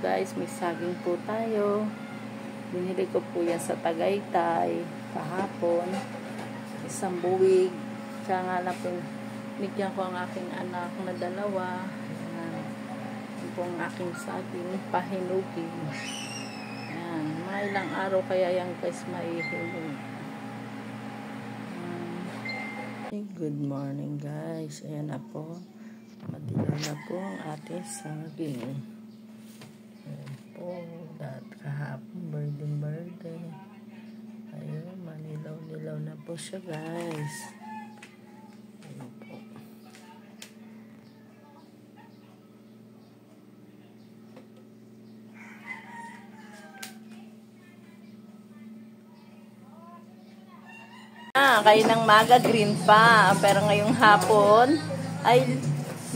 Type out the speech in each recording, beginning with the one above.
guys, may saging po tayo. Binili ko po yan sa Tagaytay kahapon. Isang buwig. Kaya nga lang po, bigyan ko ang aking anak na dalawa. Yan po ang aking saging pahinugin. Yan. Mga ilang araw kaya yan guys maihilog. Good morning guys. Ayan na po. Madilaw na po ang ating saging. Ayan po. At kahapon birthday. Ayun, manilaw-nilaw na po siya guys. Ayan po. Kayo ng maga green pa. Pero ngayong hapon ay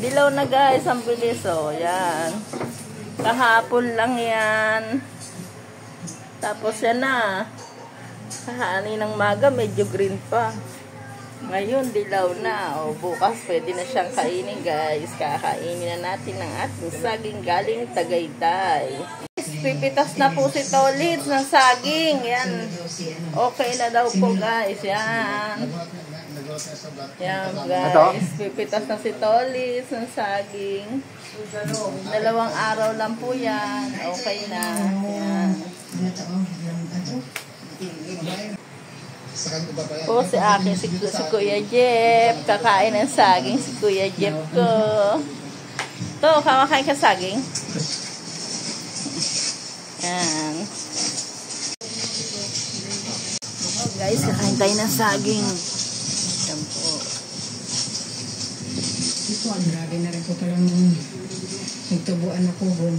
dilaw na guys, ang bilis yan. Kahapon lang yan. Tapos yan na. Kahani ng maga, medyo green pa. Ngayon, dilaw na. Bukas, pwede na siyang kainin guys. Kakainin na natin ang ating saging galing Tagaytay. Pipitas na po si Tolitz ng saging. Yan. Okay na daw po guys. Yan. Yan guys, pipitas na si Tolitz ng saging. 2 araw lang po yan. Okay na. Yan. Po si akin, si Kuya Jeff. Kakain ng saging si Kuya Jeff ko. To, kamakain ka saging? Yan. Guys, kakain tayo ng saging. Yan po. Ito, ang grabe na rin po palang nagtubuan na kubon.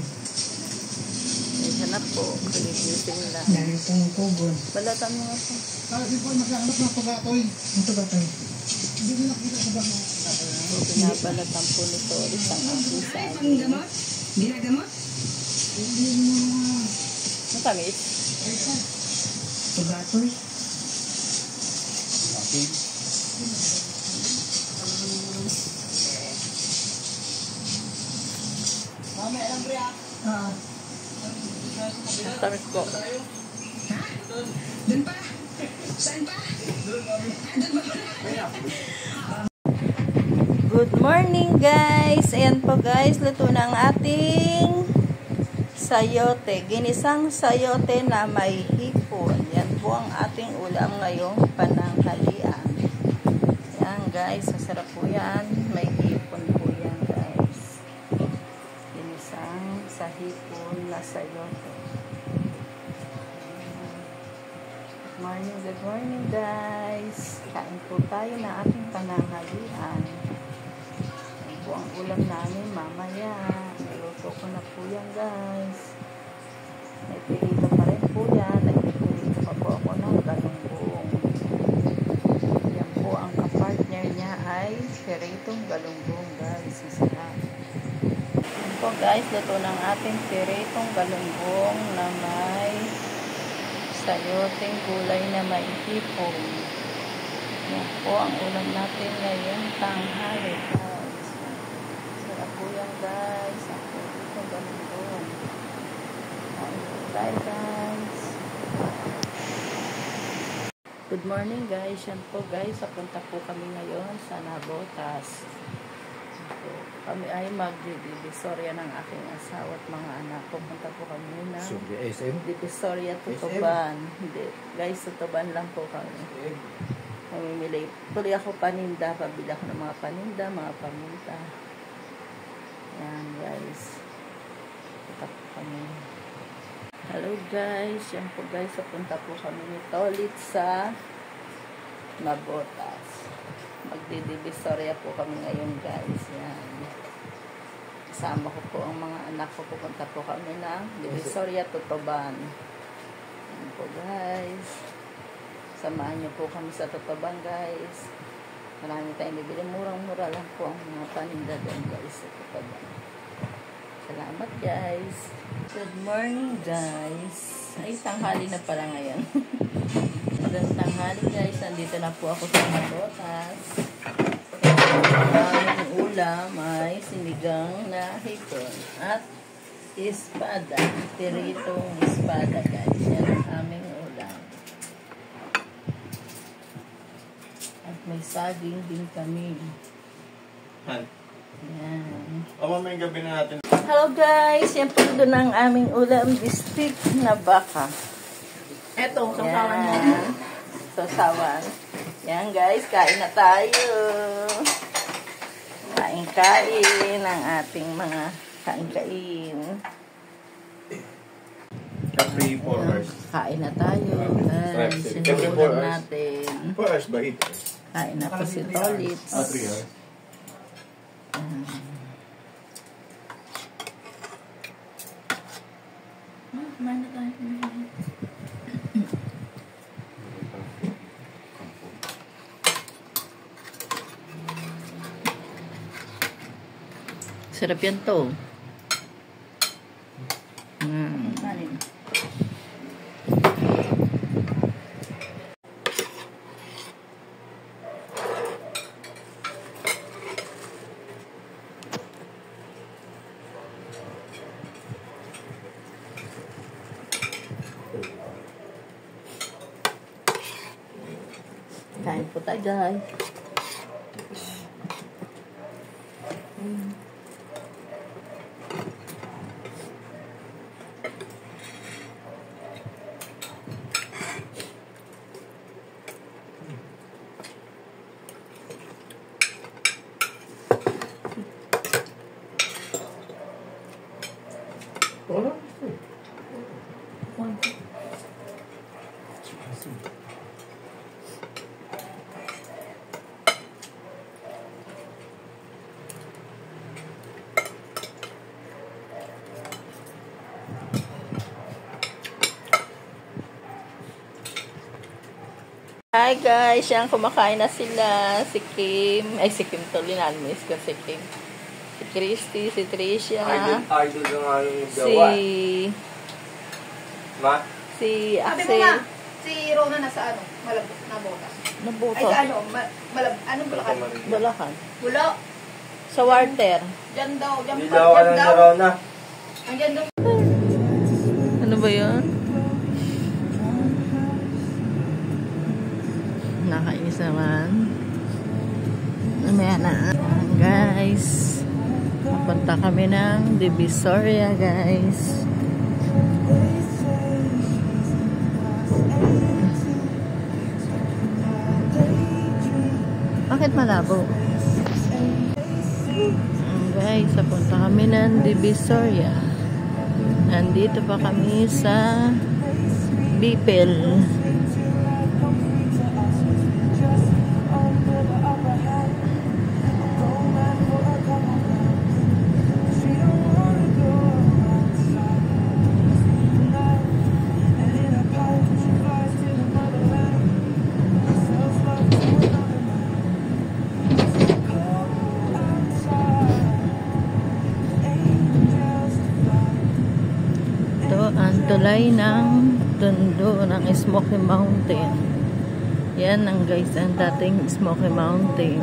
Yan na po. Kalimutin nila. Dahil pong kubon. Balatan mo nga po. Hindi po nagkakalap ng pagatoy. Ang tugatoy. Hindi mo nakita sa bako. Pinabalatan po nito. Isang aking saging. Ang gamot? Ginagamot? Matamis? Tugatoy. Okay. Mamaya lang pre ah. Matamis po. Ha? Doon pa? Saan pa? Doon ba? Good morning guys. Ayan po guys. Luto na ang ating sayote. Ginisang sayote na may hipon. Yan po ang ating ulam ngayong pananghalian. Yan guys. Masarap po yan. May hipon po yan guys. Ginisang sa hipon na sayote. Good morning guys. Kain po tayo na ating pananghalian. Yan po ang ulam namin mamaya. Niluto ko na po yan guys. May pirito pa rin po yan. Nagpipirito pa po ako ng galunggong. Yan po ang kapartner niya ay piritong galunggong guys. Masarap. Yan po guys. Luto ng ating piritong galunggong na may sayoteng gulay na may hipon. Yan po ang ulam natin ngayon tanghali guys. Sarap po yan guys. Ang piritong galunggong. Bye guys. Good morning guys. Yan po guys. Papunta po kami ngayon sa Nabotas. Kami ay mag-Divisoria ng aking asawa at mga anak. Pupunta po kami na Divisoria, Tutuban. Hindi. Guys, Tutuban lang po kami. Mamimili. Tuloy ako paninda. Pabili ako ng mga paninda, mga paminta. Yan guys. Punta po kami. Hello guys. Yan po guys. Pupunta po kami ni Tolitz sa Nabotas. Magdi-Divisoria po kami ngayon guys. Yan. Kasama ko po ang mga anak ko. Pupunta po kami ng Divisoria, Tutuban. Yan po guys. Samahan niyo po kami sa Tutuban guys. Marami tayong bibili. Murang-mura lang po ang mga paninda doon guys sa Tutuban. Salamat guys. Good morning guys. Ay, tanghali na pala ngayon. Magandang tanghali guys. Nandito na po ako sa Nabotas. Ang ulam ay sinigang na hipon at Espada. Tiritong espada, guys. Yan ang aming ulam. At may saging din kami. Han. Yan. O mamayang gabi na natin. Hello guys! Yan po doon ang aming ulam. Bistik na baka. Eto, sasawan mo. Yan. Sasawan. Yan guys, kain na tayo. Kain-kain ang ating mga kain-kain. Capri 4 hours. Kain na tayo. Guys, Every yung 4 ulam hours. natin. 4 hours ba ito? Kain na po si Tolitz. 3 hours. Kumain na tayo. Sarap yan to. Kanin. Kain po tayo guys. Hi guys, yan kumakain na sila. Si Kim, ay si Kim tuloy na miss ko si Kim. Si Christy, si Tricia, Idol na nga yung si gawa. Ma? si Sabi mo nga, Axel. si Rona nasa ano, malabot na botas. Ay, Nabuto. sa ano, anong bulakan? Bulacan. Bulo. Sa water. Diyan daw, diyan pa, Dilaw ka diyan lang daw. na Rona. Andyan daw. Ano ba yun? Nakainis naman. Mamaya na. Guys. Papunta kami ng Divisoria, guys. Bakit malabo? Guys, papunta kami ng Divisoria. Nandito pa kami sa Bipil. Ang tulay ng tundo ng Smoky Mountain. Yan ang guys, ang dating Smoky Mountain.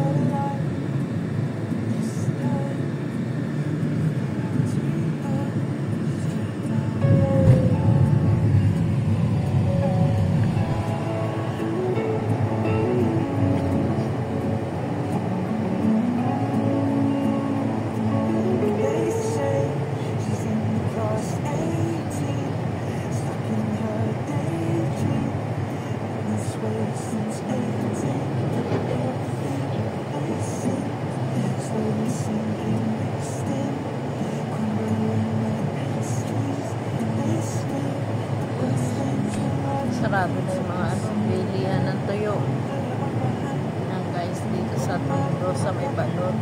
Sarado na yung mga bilihan ng tuyo. Yan guys, dito sa Tondo sa may balot.